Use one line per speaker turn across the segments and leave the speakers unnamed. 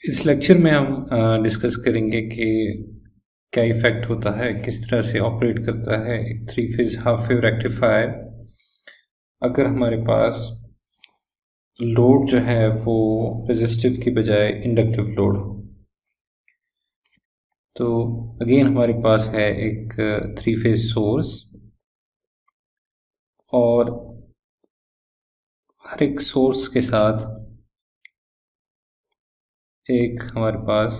इस लेक्चर में हम डिस्कस करेंगे कि क्या इफ़ेक्ट होता है, किस तरह से ऑपरेट करता है एक 3 फेज़ हाफ वेव रेक्टिफायर अगर हमारे पास लोड जो है वो रेजिस्टिव की बजाय इंडक्टिव लोड हो। तो अगेन हमारे पास है एक 3 फेज़ सोर्स और हर एक सोर्स के साथ एक हमारे पास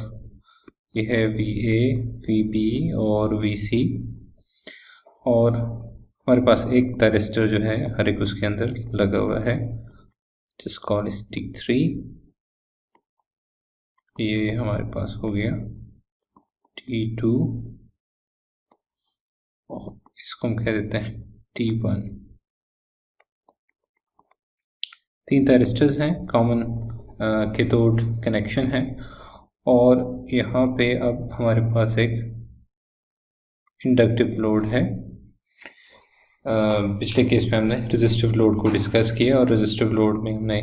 ये है VA, VB और VC और हमारे पास एक थायरिस्टर जो है हर एक उसके अंदर लगा हुआ है, जिस कॉल इस T3। ये हमारे पास हो गया T2 और इसको हम कह देते हैं T1। 3 थायरिस्टर्स हैं, कॉमन कैथोड कनेक्शन है और यहाँ पे अब हमारे पास एक इंडक्टिव लोड है। पिछले केस में हमने रेजिस्टिव लोड को डिस्कस किया और रेजिस्टिव लोड में हमने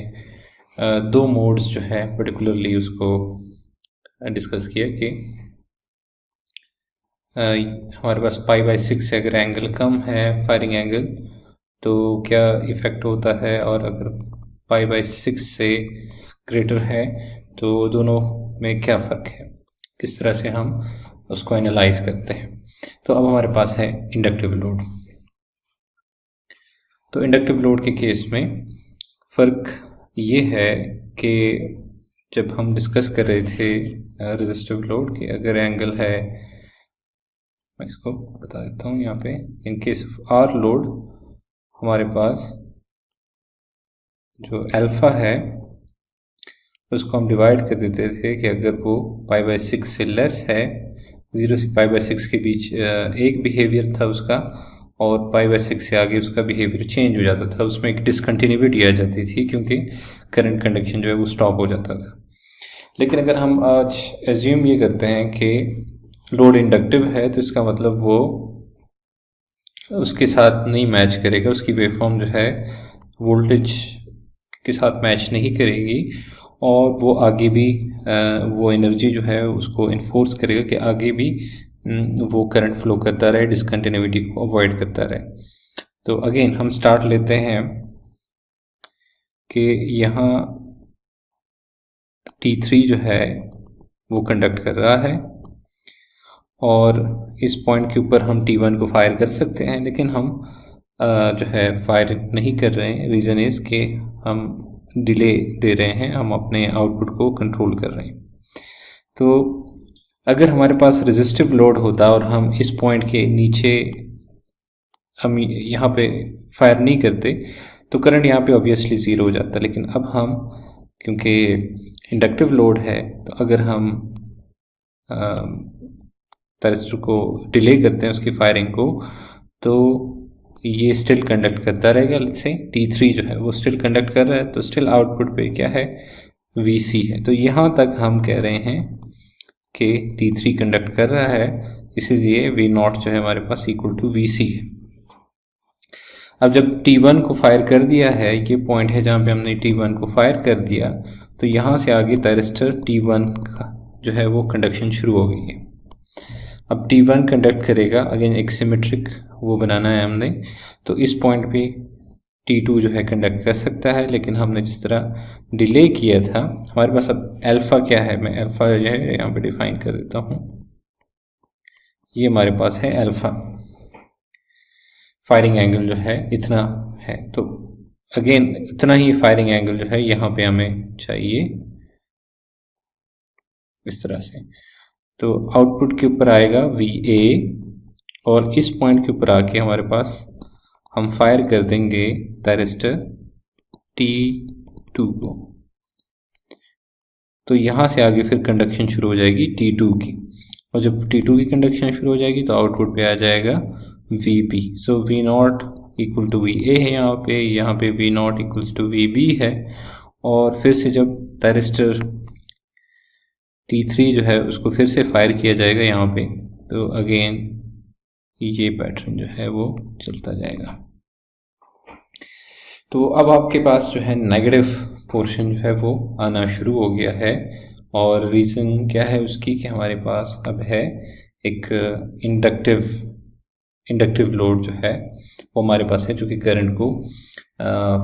2 मोड्स जो है पर्टिकुलरली उसको डिस्कस किया कि हमारे पास π/6 से अगर एंगल कम है फायरिंग एंगल तो क्या इफ़ेक्ट होता है, और अगर π/6 से ग्रेटर है तो दोनों में क्या फ़र्क है, किस तरह से हम उसको एनालाइज करते हैं। तो अब हमारे पास है इंडक्टिव लोड। तो इंडक्टिव लोड के केस में फ़र्क ये है कि जब हम डिस्कस कर रहे थे रेजिस्टिव लोड कि अगर एंगल है, मैं इसको बता देता हूँ यहाँ पे, in case of R load हमारे पास जो अल्फ़ा है उसको हम डिवाइड कर देते थे कि अगर वो π/6 से लेस है, 0 से π/6 के बीच एक बिहेवियर था उसका और π/6 से आगे उसका बिहेवियर चेंज हो जाता था, उसमें एक डिसकंटिन्यूटी आ जाती थी क्योंकि करंट कंडक्शन जो है वो स्टॉप हो जाता था। लेकिन अगर हम आज एज्यूम ये करते हैं कि लोड इंडक्टिव है तो इसका मतलब वो उसके साथ नहीं मैच करेगा, उसकी वेवफॉर्म जो है वोल्टेज के साथ मैच नहीं करेगी और वो आगे भी वो एनर्जी जो है उसको इन्फोर्स करेगा कि आगे भी वो करंट फ्लो करता रहे, डिसकंटिन्यूटी को अवॉइड करता रहे। तो अगेन हम स्टार्ट लेते हैं कि यहाँ T3 जो है वो कंडक्ट कर रहा है और इस पॉइंट के ऊपर हम T1 को फायर कर सकते हैं, लेकिन हम जो है फायर नहीं कर रहे हैं। रीज़न इज़ कि हम डिले दे रहे हैं, हम अपने आउटपुट को कंट्रोल कर रहे हैं। तो अगर हमारे पास रेजिस्टिव लोड होता और हम इस पॉइंट के नीचे हम यहाँ पे फायर नहीं करते तो करंट यहाँ पे ऑब्वियसली ज़ीरो हो जाता। लेकिन अब हम क्योंकि इंडक्टिव लोड है तो अगर हम थायरिस्टर को डिले करते हैं उसकी फायरिंग को तो ये स्टिल कंडक्ट करता रहेगा। लेट्स से T3 जो है वो स्टिल कंडक्ट कर रहा है तो स्टिल आउटपुट पे क्या है, VC है। तो यहाँ तक हम कह रहे हैं कि T3 कंडक्ट कर रहा है, इसीलिए V0 जो है हमारे पास इक्वल टू VC है। अब जब T1 को फायर कर दिया है, ये पॉइंट है जहाँ पे हमने T1 को फायर कर दिया, तो यहाँ से आगे थायरिस्टर T1 का जो है वो कंडक्शन शुरू हो गई है। अब T1 कंडक्ट करेगा, अगेन एक सिमेट्रिक वो बनाना है हमने, तो इस पॉइंट पे T2 जो है कंडक्ट कर सकता है। लेकिन हमने जिस तरह डिले किया था, हमारे पास अब अल्फ़ा क्या है, मैं अल्फ़ा जो है यहाँ पे डिफाइन कर देता हूँ। ये हमारे पास है अल्फ़ा, फायरिंग एंगल जो है इतना है। तो अगेन इतना ही फायरिंग एंगल जो है यहाँ पे हमें चाहिए इस तरह से। तो आउटपुट के ऊपर आएगा VA और इस पॉइंट के ऊपर आके हमारे पास हम फायर कर देंगे थायरिस्टर T2 को। तो यहाँ से आगे फिर कंडक्शन शुरू हो जाएगी T2 की, और जब T2 की कंडक्शन शुरू हो जाएगी तो आउटपुट पे आ जाएगा VB। So V0 equal to VA है यहाँ पे V0 इक्वल्स टू VB है। और फिर से जब थायरिस्टर T3 जो है उसको फिर से फायर किया जाएगा यहाँ पे, तो अगेन ये पैटर्न जो है वो चलता जाएगा। तो अब आपके पास जो है नेगेटिव पोर्शन जो है वो आना शुरू हो गया है और रीज़न क्या है उसकी कि हमारे पास अब है एक इंडक्टिव लोड जो है वो हमारे पास है, जो कि करंट को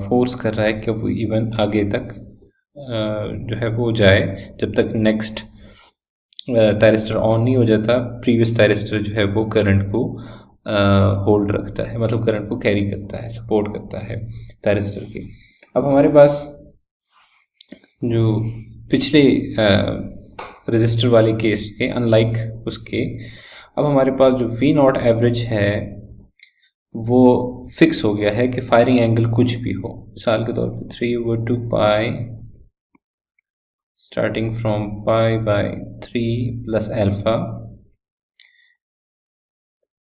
फोर्स कर रहा है कि वो इवन आगे तक जो है वो जाए, जब तक नेक्स्ट थायरिस्टर ऑन नहीं हो जाता। प्रीवियस थायरिस्टर जो है वो करंट को होल्ड रखता है, मतलब करंट को कैरी करता है, सपोर्ट करता है थायरिस्टर के। अब हमारे पास जो पिछले रजिस्टर वाले केस के अनलाइक उसके, अब हमारे पास जो वी नॉट एवरेज है वो फिक्स हो गया है कि फायरिंग एंगल कुछ भी हो। मिसाल के तौर पे 3/2 pi starting from π/3 plus alpha,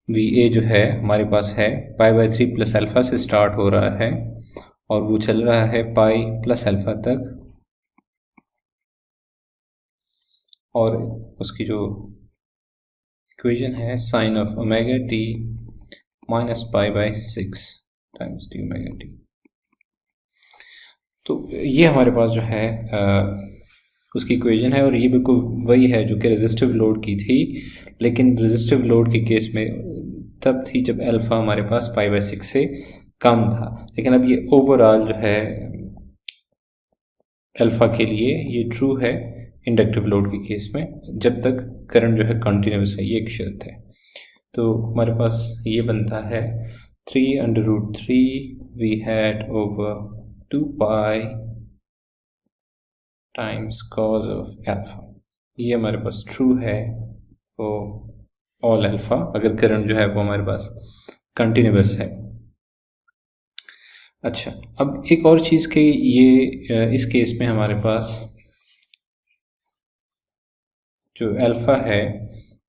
वी ए जो है हमारे पास है π/3 प्लस अल्फा से स्टार्ट हो रहा है और वो चल रहा है पाई प्लस अल्फा तक, और उसकी जो इक्वेशन है sine of omega t minus π/6 times d omega t. तो ये हमारे पास जो है उसकी इक्वेशन है, और ये बिल्कुल वही है जो कि रेजिस्टिव लोड की थी, लेकिन रेजिस्टिव लोड के केस में तब थी जब अल्फा हमारे पास π/6 से कम था। लेकिन अब ये ओवरऑल जो है अल्फा के लिए ये ट्रू है इंडक्टिव लोड के केस में, जब तक करंट जो है कंटिन्यूस है, ये एक शर्त है। तो हमारे पास ये बनता है 3/3 V hat over 2 pi times cos of alpha. ये हमारे पास ट्रू है वो ऑल अल्फा, अगर करंट जो है वो हमारे पास कंटिन्यूस है। अच्छा, अब एक और चीज़ के ये इस केस में हमारे पास जो अल्फा है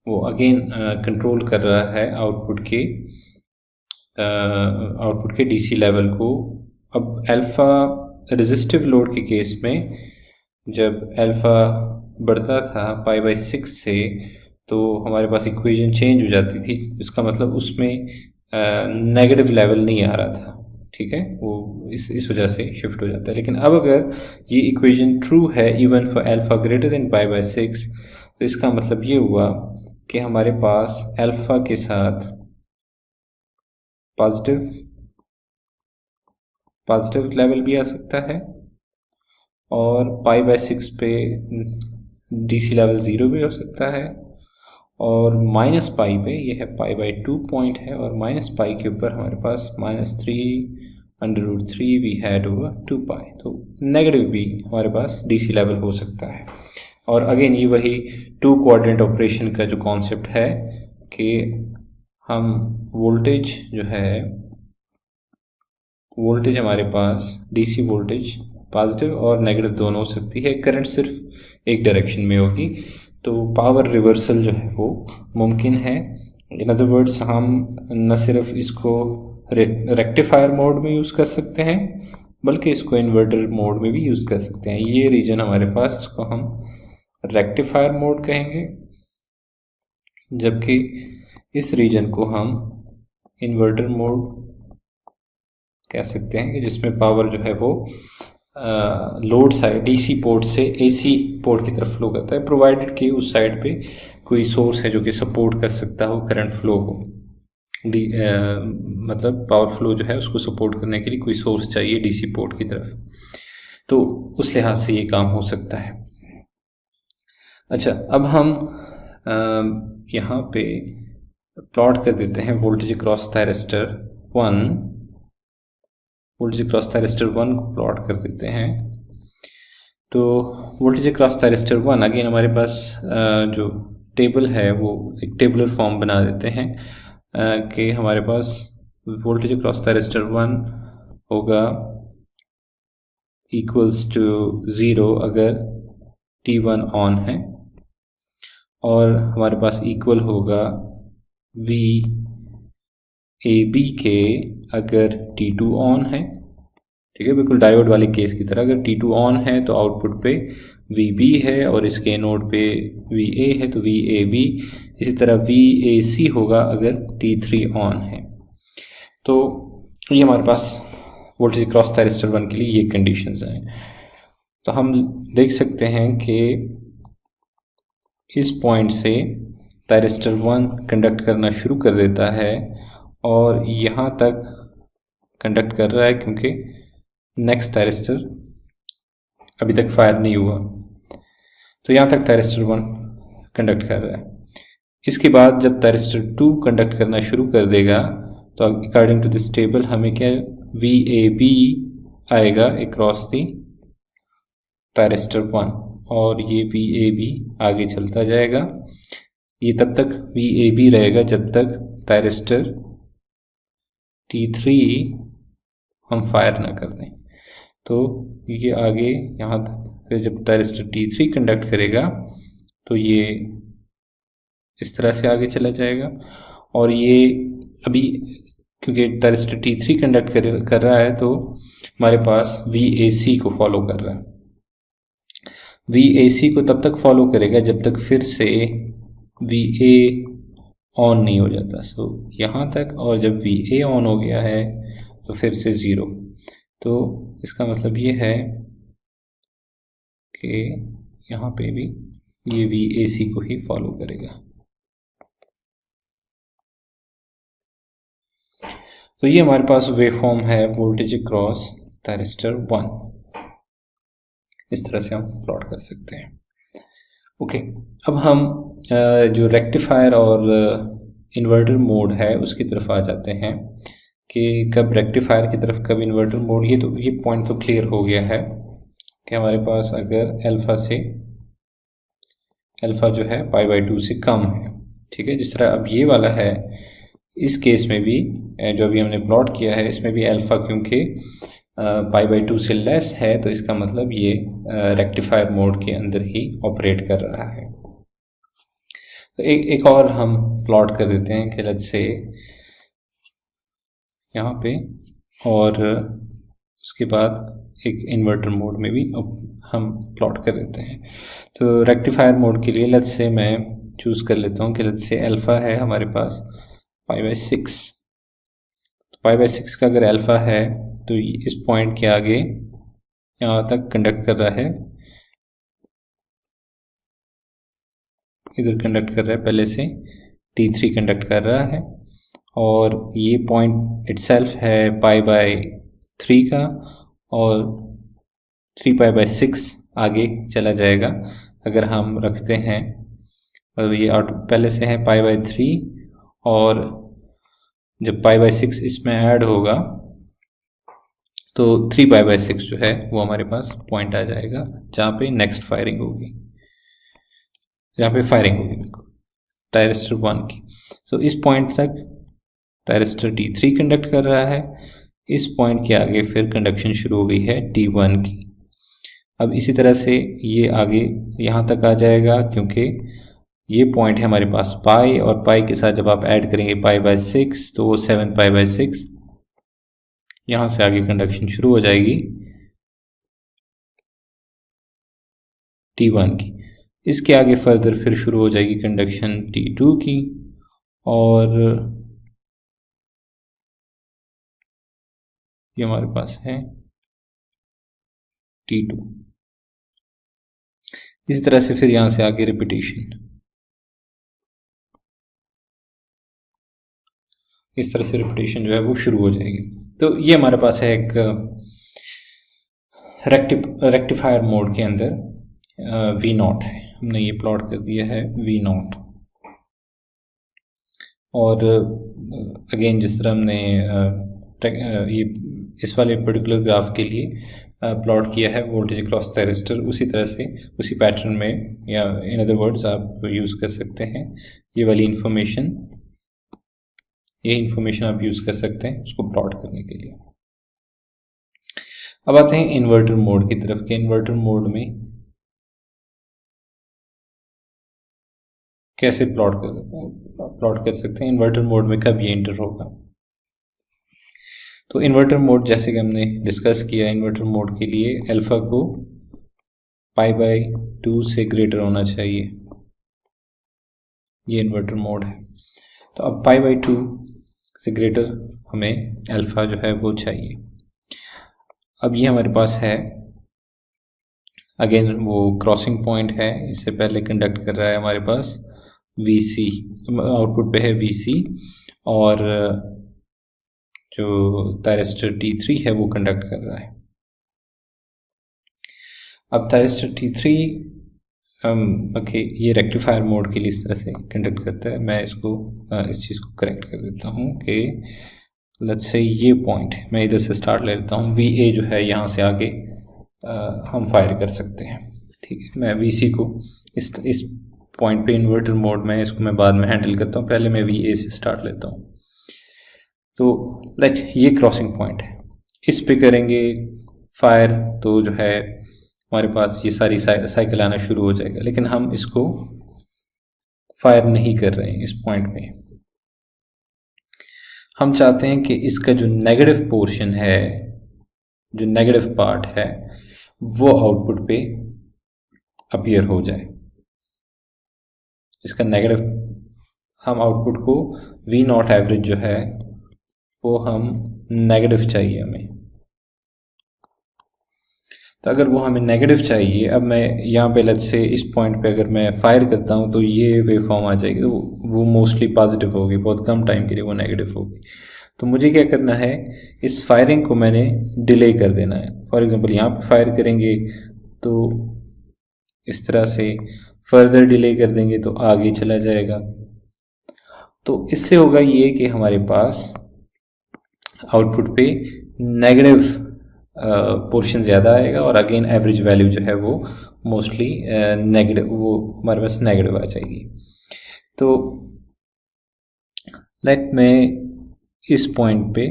वो अगेन कंट्रोल कर रहा है आउटपुट के डीसी लेवल को। अब अल्फा रेजिस्टिव लोड के केस में जब अल्फा बढ़ता था π/6 से, तो हमारे पास इक्वेशन चेंज हो जाती थी, इसका मतलब उसमें नेगेटिव लेवल नहीं आ रहा था, ठीक है, वो इस वजह से शिफ्ट हो जाता है। लेकिन अब अगर ये इक्वेशन ट्रू है even for alpha greater than π/6, तो इसका मतलब ये हुआ कि हमारे पास अल्फा के साथ पॉजिटिव लेवल भी आ सकता है, और π/6 पे डीसी लेवल 0 भी हो सकता है, और माइनस पाई पे ये है π/2 पॉइंट है, और माइनस पाई के ऊपर हमारे पास -3/√3 वी हैड ओवर 2 पाई। तो नेगेटिव भी हमारे पास डीसी लेवल हो सकता है। और अगेन ये वही टू क्वाड्रेंट ऑपरेशन का जो कॉन्सेप्ट है कि हम वोल्टेज हमारे पास डीसी वोल्टेज पॉजिटिव और नेगेटिव दोनों हो सकती है, करंट सिर्फ एक डायरेक्शन में होगी, तो पावर रिवर्सल जो है वो मुमकिन है। इन अदर वर्ड्स, हम न सिर्फ इसको रेक्टिफायर मोड में यूज़ कर सकते हैं, बल्कि इसको इन्वर्टर मोड में भी यूज़ कर सकते हैं। ये रीजन हमारे पास, इसको हम रेक्टिफायर मोड कहेंगे, जबकि इस रीजन को हम इन्वर्टर मोड कह सकते हैं, कि जिसमें पावर जो है वो लोड साइड डीसी पोर्ट से एसी पोर्ट की तरफ फ्लो करता है, प्रोवाइडेड कि उस साइड पे कोई सोर्स है जो कि सपोर्ट कर सकता हो करंट फ्लो को। मतलब पावर फ्लो जो है उसको सपोर्ट करने के लिए कोई सोर्स चाहिए डीसी पोर्ट की तरफ, तो उस लिहाज से ये काम हो सकता है। अच्छा, अब हम यहाँ पे प्लॉट कर देते हैं वोल्टेज अक्रॉस थायरिस्टर 1 को प्लॉट कर देते हैं। तो वोल्टेज अक्रॉस थायरिस्टर 1, अगेन हमारे पास जो टेबल है वो एक टेबुलर फॉर्म बना देते हैं कि हमारे पास वोल्टेज अक्रॉस थायरिस्टर 1 होगा इक्वल्स टू 0 अगर T1 ऑन है, और हमारे पास इक्वल होगा VAB के अगर T2 ऑन है, ठीक है, बिल्कुल डायोड वाले केस की तरह। अगर T2 ऑन है तो आउटपुट पे VB है, और इसके नोड पे VA है तो VAB। इसी तरह VAC होगा अगर T3 ऑन है। तो ये हमारे पास वोल्टेज क्रॉस थायरिस्टर 1 के लिए ये कंडीशंस हैं। तो हम देख सकते हैं कि इस पॉइंट से थायरिस्टर 1 कंडक्ट करना शुरू कर देता है और यहाँ तक कंडक्ट कर रहा है क्योंकि नेक्स्ट थायरिस्टर अभी तक फायर नहीं हुआ, तो यहाँ तक थायरिस्टर 1 कंडक्ट कर रहा है। इसके बाद जब थायरिस्टर 2 कंडक्ट करना शुरू कर देगा तो अकॉर्डिंग टू दिस टेबल हमें क्या VAB आएगा अक्रॉस दी थायरिस्टर 1 और ये VAB आगे चलता जाएगा। ये तब तक VAB रहेगा जब तक थायरिस्टर T3 हम फायर ना कर दें। तो ये आगे यहाँ तक, फिर जब थायरिस्टर T3 कंडक्ट करेगा तो ये इस तरह से आगे चला जाएगा और ये अभी क्योंकि थायरिस्टर T3 कंडक्ट कर रहा है तो हमारे पास VAC को फॉलो कर रहा है। VAC को तब तक फॉलो करेगा जब तक फिर से VA ऑन नहीं हो जाता। सो यहाँ तक, और जब VA ऑन हो गया है तो फिर से 0। तो इसका मतलब ये है कि यहाँ पे भी ये VAC को ही फॉलो करेगा। तो ये हमारे पास वेवफॉर्म है वोल्टेज अक्रॉस थायरिस्टर 1। इस तरह से हम प्लॉट कर सकते हैं। ओके, अब हम जो रेक्टिफायर और इन्वर्टर मोड है उसकी तरफ आ जाते हैं कि कब रेक्टिफायर की तरफ कब इन्वर्टर मोड। ये पॉइंट तो क्लियर हो गया है कि हमारे पास अगर अल्फ़ा जो है π/2 से कम है, ठीक है। जिस तरह अब ये वाला है, इस केस में भी जो अभी हमने प्लॉट किया है इसमें भी अल्फ़ा क्योंकि π/2 से लेस है तो इसका मतलब ये रेक्टिफायर मोड के अंदर ही ऑपरेट कर रहा है। तो एक और हम प्लॉट कर देते हैं कि लेट्स से यहाँ पे, और उसके बाद एक इन्वर्टर मोड में भी हम प्लॉट कर देते हैं। तो रेक्टिफायर मोड के लिए लेट्स से मैं चूज़ कर लेता हूँ कि लेट्स से अल्फ़ा है हमारे पास π/6। तो π/6 का अगर अल्फ़ा है तो इस पॉइंट के आगे यहाँ तक कंडक्ट कर रहा है, इधर कंडक्ट कर रहा है, पहले से T3 कंडक्ट कर रहा है और ये पॉइंट इटसेल्फ है π/3 का और 3π/6 आगे चला जाएगा अगर हम रखते हैं। और ये पहले से है π/3 और जब π/6 इसमें ऐड होगा तो 3π/6 जो है वो हमारे पास पॉइंट आ जाएगा जहाँ पे नेक्स्ट फायरिंग होगी, जहाँ पे फायरिंग होगी थायरिस्टर 1 की। तो इस पॉइंट तक थायरिस्टर T3 कंडक्ट कर रहा है, इस पॉइंट के आगे फिर कंडक्शन शुरू हो गई है T1 की। अब इसी तरह से ये आगे यहाँ तक आ जाएगा क्योंकि ये पॉइंट है हमारे पास पाई, और पाई के साथ जब आप ऐड करेंगे π/6 तो वो 7π/6, यहाँ से आगे कंडक्शन शुरू हो जाएगी T1 की। इसके आगे फर्दर फिर शुरू हो जाएगी कंडक्शन T2 की, और ये हमारे पास है T2। इसी तरह से फिर यहाँ से आगे रिपीटेशन, इस तरह से रिपीटेशन जो है वो शुरू हो जाएगी। तो ये हमारे पास है एक रेक्टिफायर मोड के अंदर V0 है, हमने ये प्लॉट कर दिया है V0। और अगेन जिस तरह हमने ये इस वाले पर्टिकुलर ग्राफ के लिए प्लॉट किया है वोल्टेज अक्रॉस थायरिस्टर, उसी तरह से उसी पैटर्न में, या इन अदर वर्ड्स आप यूज़ कर सकते हैं ये वाली इंफॉर्मेशन, ये इंफॉर्मेशन आप यूज़ कर सकते हैं उसको प्लॉट करने के लिए। अब आते हैं इन्वर्टर मोड की तरफ के। इन्वर्टर मोड में कैसे प्लॉट कर सकते हैं, इन्वर्टर मोड में कब ये इंटर होगा। तो इन्वर्टर मोड जैसे कि हमने डिस्कस किया, इन्वर्टर मोड के लिए अल्फ़ा को π/2 से ग्रेटर होना चाहिए, ये इन्वर्टर मोड है। तो अब π/2 से ग्रेटर हमें अल्फ़ा जो है वो चाहिए। अब ये हमारे पास है अगेन वो क्रॉसिंग पॉइंट है, इससे पहले कंडक्ट कर रहा है हमारे पास VC, आउटपुट पे है VC, और जो थायरिस्टर T3 है वो कंडक्ट कर रहा है। अब थायरिस्टर T3 ओके, ये रेक्टिफायर मोड के लिए इस तरह से कंडक्ट करता है। मैं इसको इस चीज़ को करेक्ट कर देता हूँ कि लेट्स से ये पॉइंट है, मैं इधर से स्टार्ट ले लेता हूँ, VA जो है यहाँ से आगे हम फायर कर सकते हैं। ठीक है, मैं VC को इस पॉइंट पे इन्वर्टर मोड में, इसको मैं बाद में हैंडल करता हूँ, पहले मैं VA से स्टार्ट लेता हूँ। तो लेट ये क्रॉसिंग पॉइंट है, इस पे करेंगे फायर तो जो है हमारे पास ये सारी साइकिल आना शुरू हो जाएगा, लेकिन हम इसको फायर नहीं कर रहे हैं इस पॉइंट पे। हम चाहते हैं कि इसका जो नेगेटिव पोर्शन है, जो नेगेटिव पार्ट है, वो आउटपुट पे अपीयर हो जाए। इसका नेगेटिव, हम आउटपुट को V0 एवरेज जो है वो हम नेगेटिव चाहिए हमें। तो अगर वो हमें नेगेटिव चाहिए, अब मैं यहाँ पे लेट्स से इस पॉइंट पे अगर मैं फायर करता हूँ तो ये वेव फॉर्म आ जाएगी, तो वो मोस्टली पॉजिटिव होगी, बहुत कम टाइम के लिए वो नेगेटिव होगी। तो मुझे क्या करना है, इस फायरिंग को मैंने डिले कर देना है। फॉर एग्जांपल यहाँ पे फायर करेंगे तो इस तरह से फर्दर डिले कर देंगे तो आगे चला जाएगा। तो इससे होगा ये कि हमारे पास आउटपुट पे नेगेटिव पोर्शन ज़्यादा आएगा, और अगेन एवरेज वैल्यू जो है वो मोस्टली नेगेटिव, वो हमारे पास नेगेटिव आ जाएगी। तो लेट मैं इस पॉइंट पे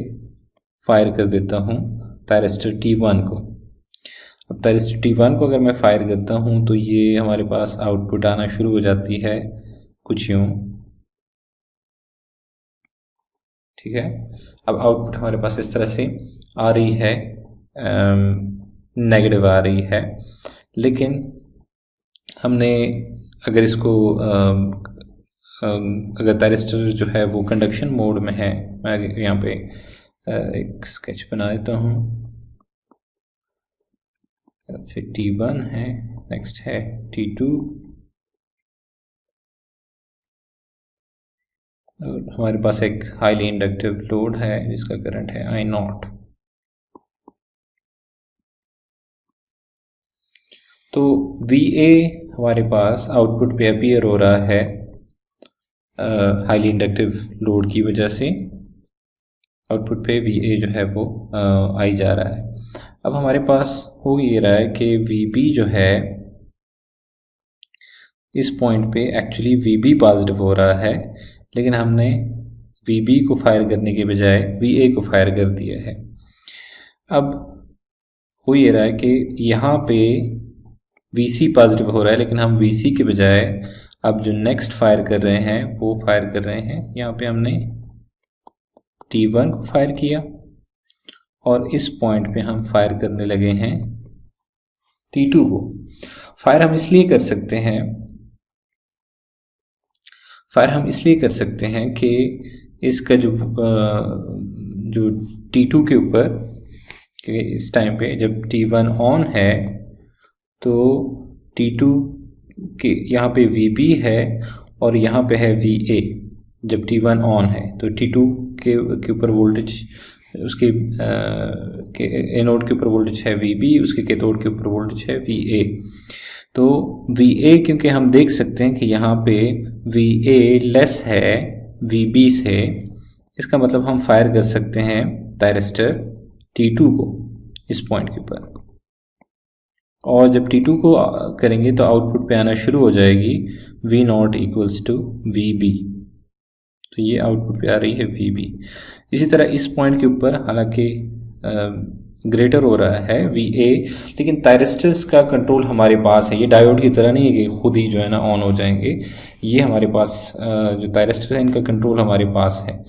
फायर कर देता हूँ थायरिस्टर T1 को। अब थायरिस्टर T1 को अगर मैं फायर करता हूँ तो ये हमारे पास आउटपुट आना शुरू हो जाती है कुछ यूँ। ठीक है, अब आउटपुट हमारे पास इस तरह से आ रही है, नेगेटिव आ रही है, लेकिन हमने अगर इसको अगर थायरिस्टर जो है वो कंडक्शन मोड में है, मैं यहाँ पे एक स्केच बना देता हूँ। से T1 है, नेक्स्ट है T2, और हमारे पास एक हाईली इंडक्टिव लोड है जिसका करंट है I0। तो VA हमारे पास आउटपुट पे अपीयर हो रहा है हाईली इंडक्टिव लोड की वजह से, आउटपुट पे VA जो है वो आई जा रहा है। अब हमारे पास हो ये रहा है कि VB जो है इस पॉइंट पे एक्चुअली VB पॉजिटिव हो रहा है, लेकिन हमने VB को फायर करने के बजाय VA को फायर कर दिया है। अब हो ये रहा है कि यहाँ पे VC पॉजिटिव हो रहा है, लेकिन हम VC के बजाय अब जो नेक्स्ट फायर कर रहे हैं वो फायर कर रहे हैं, यहाँ पे हमने T1 को फायर किया, और इस पॉइंट पे हम फायर करने लगे हैं T2 को। फायर हम इसलिए कर सकते हैं, कि इसका जो T2 के ऊपर, क्योंकि इस टाइम पे जब T1 ऑन है तो T2 के यहाँ पे VB है और यहाँ पे है VA। जब T1 ऑन है तो T2 के ऊपर वोल्टेज, उसके एनोड के ऊपर वोल्टेज है VB, उसके कैथोड के ऊपर वोल्टेज है VA। तो VA, क्योंकि हम देख सकते हैं कि यहाँ पे VA लेस है VB से, इसका मतलब हम फायर कर सकते हैं थायरिस्टर T2 को इस पॉइंट के ऊपर, और जब T2 को करेंगे तो आउटपुट पे आना शुरू हो जाएगी V0 इक्वल्स टू VB। तो ये आउटपुट पे आ रही है VB। इसी तरह इस पॉइंट के ऊपर हालांकि ग्रेटर हो रहा है VA, लेकिन थायरिस्टर्स का कंट्रोल हमारे पास है। ये डायोड की तरह नहीं है कि खुद ही जो है ना ऑन हो जाएंगे। ये हमारे पास जो थायरिस्टर है इनका कंट्रोल हमारे पास है।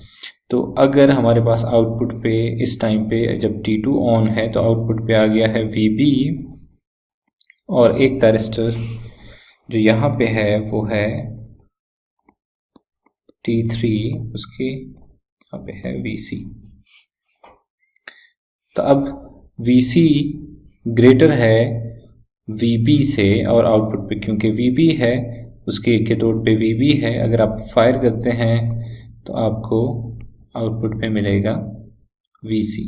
तो अगर हमारे पास आउटपुट पे इस टाइम पे जब T2 ऑन है तो आउटपुट पे आ गया है VB, और एक थायरिस्टर जो यहाँ पे है वो है T3, उसके यहाँ पे है VC। तो अब VC ग्रेटर है VB से और आउटपुट पे, क्योंकि VB है उसके कैथोड पे VB है, अगर आप फायर करते हैं तो आपको आउटपुट पे मिलेगा VC।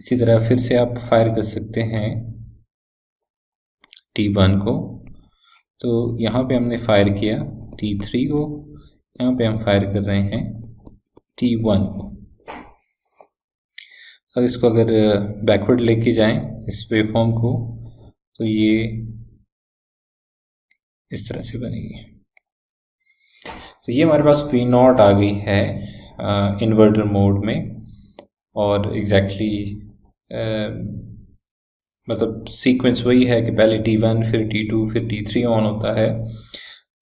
इसी तरह फिर से आप फायर कर सकते हैं T1 को, तो यहाँ पे हमने फायर किया T3 को, यहाँ पे हम फायर कर रहे हैं T1 को। अब इसको अगर बैकवर्ड लेके जाएं इस वेवफॉर्म को, तो ये इस तरह से बनेगी। तो ये हमारे पास V0 आ गई है इन्वर्टर मोड में, और एग्जैक्टली मतलब सीक्वेंस वही है कि पहले T1 फिर T2 फिर T3 ऑन होता है,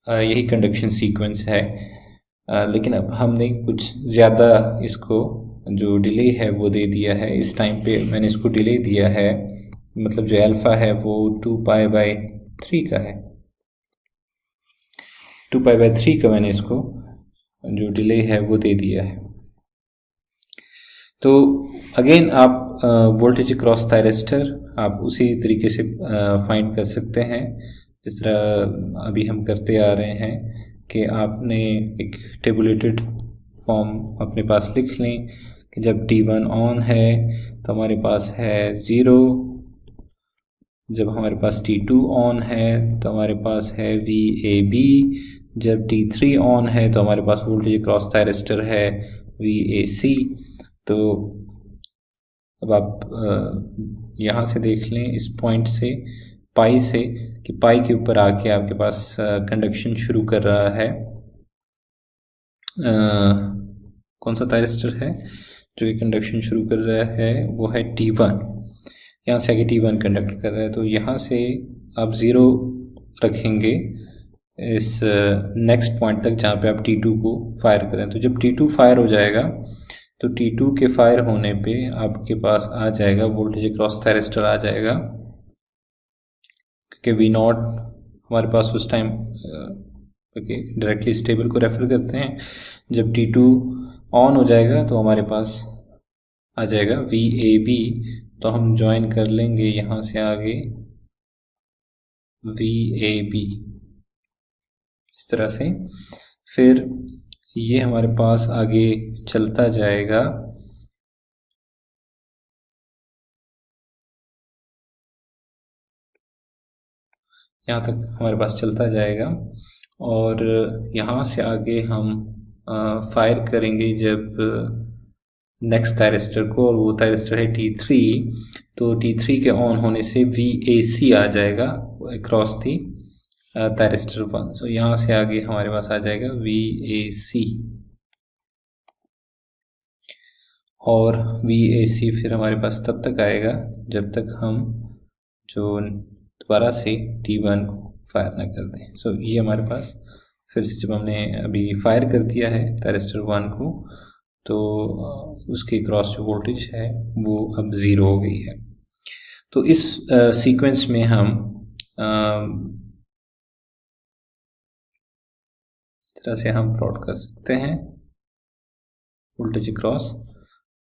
यही कंडक्शन सीक्वेंस है। लेकिन अब हमने कुछ ज़्यादा इसको जो डिले है वो दे दिया है। इस टाइम पे मैंने इसको डिले दिया है, मतलब जो अल्फ़ा है वो 2π/3 का है, 2π/3 का मैंने इसको जो डिले है वो दे दिया है। तो अगेन आप वोल्टेज क्रॉस थायरिस्टर आप उसी तरीके से फाइंड कर सकते हैं जिस तरह अभी हम करते आ रहे हैं, कि आपने एक टेबुलेटेड फॉर्म अपने पास लिख लें कि जब T1 ऑन है तो हमारे पास है 0, जब हमारे पास T2 ऑन है तो हमारे पास है VAB, जब T3 ऑन है तो हमारे पास वोल्टेज क्रॉस थायरिस्टर है VAC। तो अब आप यहाँ से देख लें इस पॉइंट से पाई से कि पाई के ऊपर आके आपके पास कंडक्शन शुरू कर रहा है, कौन सा थायरिस्टर है जो ये कंडक्शन शुरू कर रहा है, वो है T1। यहाँ से आगे T1 कंडक्ट कर रहा है, तो यहाँ से आप 0 रखेंगे इस नेक्स्ट पॉइंट तक जहाँ पे आप T2 को फायर करें। तो जब T2 फायर हो जाएगा तो T2 के फायर होने पे आपके पास आ जाएगा वोल्टेज क्रॉस थायरिस्टर आ जाएगा, क्योंकि V0 हमारे पास उस टाइम ओके डायरेक्टली स्टेबल को रेफर करते हैं। जब T2 ऑन हो जाएगा तो हमारे पास आ जाएगा VAB, तो हम ज्वाइन कर लेंगे यहाँ से आगे VAB इस तरह से। फिर ये हमारे पास आगे चलता जाएगा यहाँ तक हमारे पास चलता जाएगा, और यहाँ से आगे हम फायर करेंगे जब नेक्स्ट थायरिस्टर को, और वो थायरिस्टर है T3। तो T3 के ऑन होने से VAC आ जाएगा अक्रॉस थी थायरिस्टर 1। तो यहाँ से आगे हमारे पास आ जाएगा VAC, और VAC फिर हमारे पास तब तक आएगा जब तक हम जो दोबारा से T1 को फायर ना कर दें। सो ये हमारे पास फिर से जब हमने अभी फायर कर दिया है थायरिस्टर 1 को, तो उसके क्रॉस जो वोल्टेज है वो अब 0 हो गई है। तो इस सीक्वेंस में हम इस तरह से हम प्लॉट कर सकते हैं वोल्टेज क्रॉस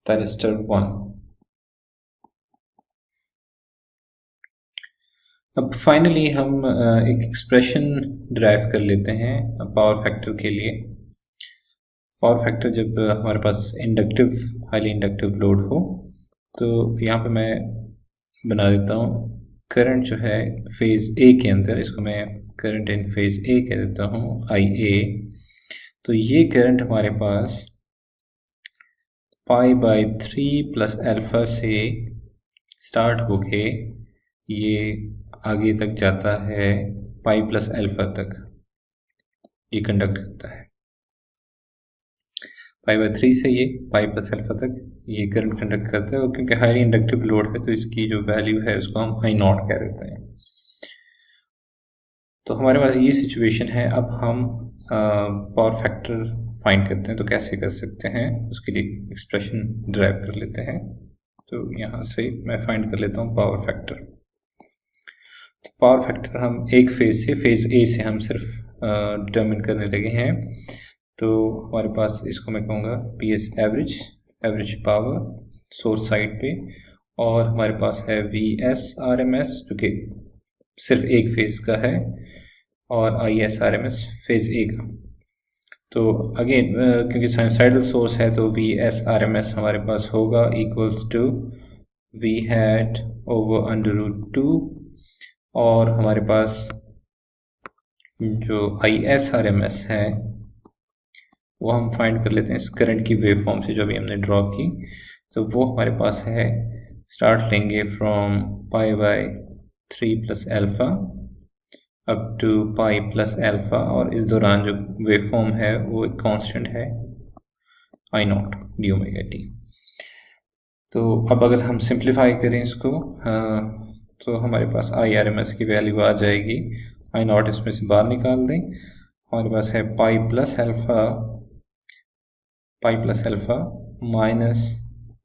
थायरिस्टर 1। अब फाइनली हम एक एक्सप्रेशन डिराइव कर लेते हैं पावर फैक्टर के लिए। पावर फैक्टर जब हमारे पास इंडक्टिव हाईली इंडक्टिव लोड हो, तो यहाँ पे मैं बना देता हूँ करंट जो है फेज़ ए के अंदर, इसको मैं करंट इन फेज़ ए कह देता हूँ IA। तो ये करंट हमारे पास π/3 प्लस अल्फ़ा से स्टार्ट होके ये आगे तक जाता है पाई प्लस अल्फ़ा तक, ये कंडक्ट करता है π/3 से ये पाई प्लस अल्फ़ा तक ये करंट कंडक्ट करता है। और क्योंकि हाईली इंडक्टिव लोड है तो इसकी जो वैल्यू है उसको हम I0 कह देते हैं। तो हमारे पास ये सिचुएशन है। अब हम पावर फैक्टर फाइंड करते हैं, तो कैसे कर सकते हैं उसके लिए एक्सप्रेशन डिराइव कर लेते हैं। तो यहाँ से मैं फाइंड कर लेता हूँ पावर फैक्टर। तो पावर फैक्टर हम एक फेज़ से, फेज़ ए से हम सिर्फ डिटर्मिन करने लगे हैं। तो हमारे पास इसको मैं कहूँगा PS average power source side पे, और हमारे पास है VSRMS जो कि सिर्फ एक फेज़ का है, और ISRMS फेज़ ए का। तो अगेन क्योंकि साइनसाइडल सोर्स है तो VSRMS हमारे पास होगा equals to V hat over √2, और हमारे पास जो ISRMS है वो हम फाइंड कर लेते हैं इस करंट की वेव फॉर्म से जो अभी हमने ड्रॉ की। तो वो हमारे पास है, स्टार्ट लेंगे from π/3 + alpha up to pi plus alpha, और इस दौरान जो वेव फॉर्म है वो एक कांस्टेंट है I0 dω/t। तो अब अगर हम सिंप्लीफाई करें इसको तो हमारे पास IRMS की वैल्यू आ जाएगी, I0 इसमें से बाहर निकाल दें, हमारे पास है pi plus alpha minus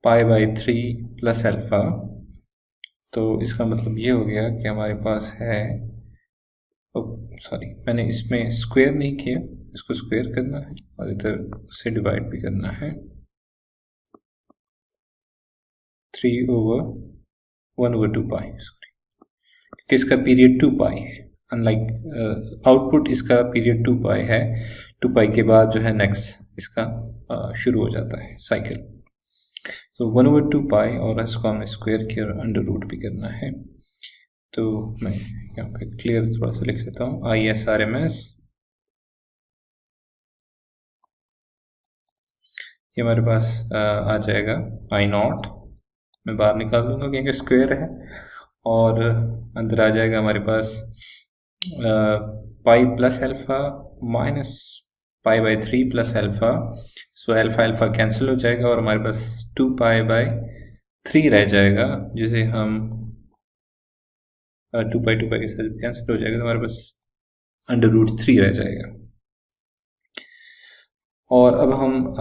π/3 + alpha. तो इसका मतलब ये हो गया कि हमारे पास है, सॉरी मैंने इसमें स्क्वायर नहीं किया, इसको स्क्वायर करना है और इधर से डिवाइड भी करना है, 3/1/2 पाई, सॉरी कि इसका पीरियड 2 पाई है, अनलाइक आउटपुट इसका पीरियड 2 पाई है, 2 पाई के बाद जो है नेक्स्ट इसका शुरू हो जाता है साइकिल। तो 1/2 पाई, और इसको हमने स्क्वायर किया और अंडर रूट भी करना है। तो मैं यहाँ पे क्लियर थोड़ा सा लिख देता हूँ, ISRMS ये हमारे पास आ जाएगा I0, मैं बाहर निकाल दूंगा क्योंकि स्क्वायर है, और अंदर आ जाएगा हमारे पास pi plus alpha minus π/3 + alpha. So alpha alpha cancel हो जाएगा और हमारे पास 2π/3 रह जाएगा, जिसे हम 2π के साथ कैंसिल हो जाएगा तो हमारे पास √3 रह जाएगा। और अब हम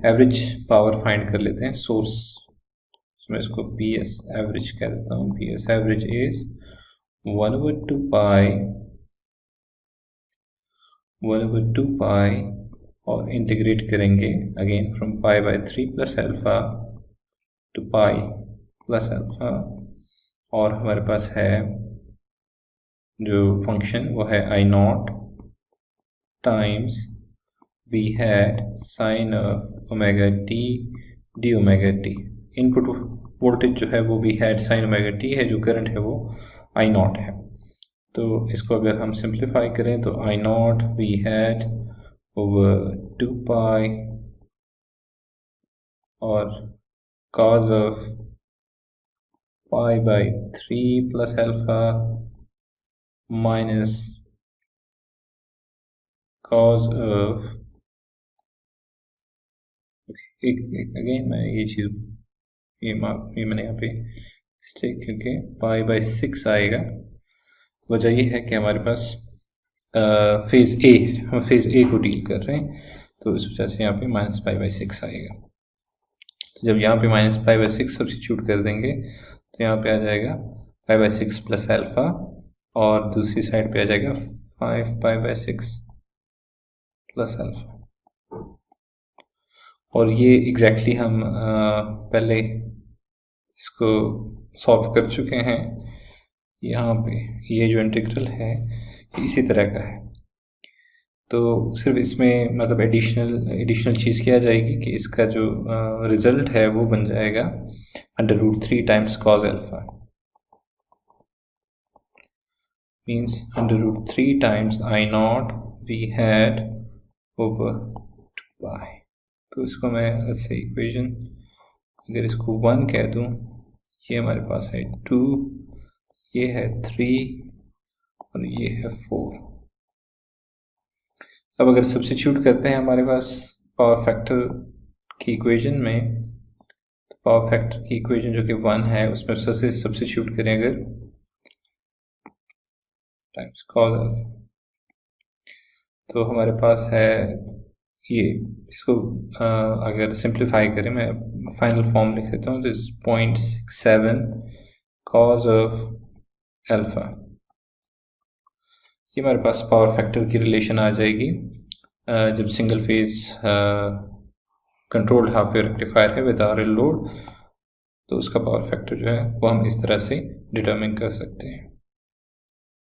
एवरेज पावर फाइंड कर लेते हैं सोर्स, मैं इसको PS एवरेज कह देता हूँ। PS एवरेज इज 1/2 पाई और इंटीग्रेट करेंगे again from π/3 + alpha to pi plus alpha, और हमारे पास है जो फंक्शन वो है I0 times V hat sine ωt dωt। Input voltage जो है वो V हैट साइन ωt है, जो करंट है वो I0 है। तो इसको अगर हम सिंप्लीफाई करें तो I0 V hat over 2 pi और cos of π/3 + alpha minus cos of, again मैं ये चीज़ ये मैंने यहाँ पे मिस्टेक क्योंकि π/6 आएगा। वजह ये है कि हमारे पास फेज़ ए, हम फेज़ ए को डील कर रहे हैं, तो इस वजह से यहाँ पे -π/6 आएगा। तो जब यहाँ पे -π/6 सब्स्टिट्यूट कर देंगे तो यहाँ पे आ जाएगा π/6 + अल्फ़ा, और दूसरी साइड पे आ जाएगा 5π/6 + अल्फ़ा। और ये एग्जैक्टली हम पहले इसको सॉल्व कर चुके हैं। यहाँ पे ये जो इंटीग्रल है इसी तरह का है, तो सिर्फ इसमें मतलब एडिशनल चीज़ किया जाएगी कि इसका जो रिजल्ट है वो बन जाएगा √3 times cos alpha, means √3 times I0 V hat over 2 पाई। तो इसको मैं ऐसे इक्वेशन अगर इसको 1 कह दूँ, ये हमारे पास है 2, ये है 3 और ये है 4। अब अगर सब्स्टिट्यूट करते हैं हमारे पास पावर फैक्टर की इक्वेशन में, तो पावर फैक्टर की इक्वेशन जो कि 1 है उसमें सबसे सब्स्टिट्यूट करें अगर टाइम्स cos अल्फ़ा, तो हमारे पास है ये, इसको अगर सिंप्लीफाई करें, मैं फाइनल फॉर्म लिख देता हूँ, तो 0.67 cos ऑफ अल्फ़ा। ये हमारे पास पावर फैक्टर की रिलेशन आ जाएगी जब single phase controlled half wave rectifier है विद RL लोड, तो उसका पावर फैक्टर जो है वो हम इस तरह से डिटरमिन कर सकते हैं।